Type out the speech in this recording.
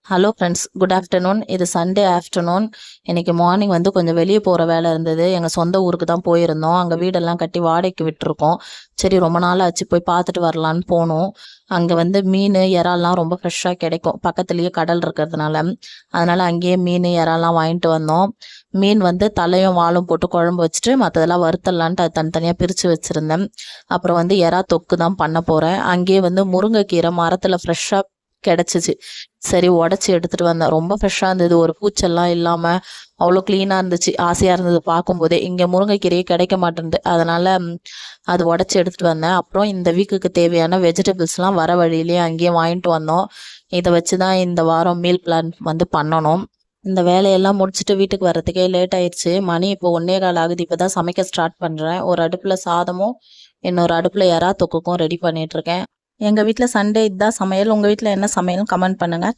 Hello friends, good afternoon. இது Sunday afternoon. இன்னைக்கு morning வந்து கொஞ்சம் வெளியே போகிற வேலை இருந்தது. எங்கள் சொந்த ஊருக்கு தான் போயிருந்தோம். அங்கே வீடெல்லாம் கட்டி வாடகைக்கு விட்டுருக்கோம். சரி, ரொம்ப நாள் ஆச்சு, போய் பார்த்துட்டு வரலான்னு போனோம். அங்கே வந்து மீன் இறால்லாம் ரொம்ப ஃப்ரெஷ்ஷாக கிடைக்கும். பக்கத்துலேயே கடல் இருக்கிறதுனால அதனால் அங்கேயே மீன் இறால்லாம் வாங்கிட்டு வந்தோம். மீன் வந்து தலையும் வாலும் போட்டு குழம்பு வச்சுட்டு மற்றதெல்லாம் வறுத்தலான்ட்டு அது தனித்தனியாக பிரித்து வச்சுருந்தேன். அப்புறம் வந்து இறா தொக்கு தான் பண்ண போகிறேன். அங்கேயே வந்து முருங்கைக்கீரை மரத்தில் ஃப்ரெஷ்ஷாக கிடச்சிச்சு. சரி, உடச்சி எடுத்துகிட்டு வந்தேன். ரொம்ப ஃப்ரெஷ்ஷாக இருந்தது. ஒரு பூச்செல்லாம் இல்லாமல் அவ்வளோ க்ளீனாக இருந்துச்சு. ஆசையாக இருந்தது பார்க்கும்போதே. இங்கே முருங்கைக்கீரையே கிடைக்க மாட்டேன்து. அதனால் அது உடச்சி எடுத்துகிட்டு வந்தேன். அப்புறம் இந்த வீக்குக்கு தேவையான வெஜிடபிள்ஸ்லாம் வர வழியிலேயே அங்கேயே வாங்கிட்டு வந்தோம். இதை வச்சு தான் இந்த வாரம் மீல் பிளான் வந்து பண்ணணும். இந்த வேலையெல்லாம் முடிச்சுட்டு வீட்டுக்கு வர்றதுக்கே லேட் ஆயிடுச்சு. மணி இப்போ 1:15 ஆகுது. இப்போ தான் சமைக்க ஸ்டார்ட் பண்ணுறேன். ஒரு அடுப்பில் சாதமும் இன்னொரு அடுப்பில் எறா தொக்குக்கும் ரெடி பண்ணிகிட்ருக்கேன். எங்கள் வீட்டில் சண்டே இதுதான் சமையல். உங்கள் வீட்டில் என்ன சமையல்னு கமெண்ட் பண்ணுங்கள்.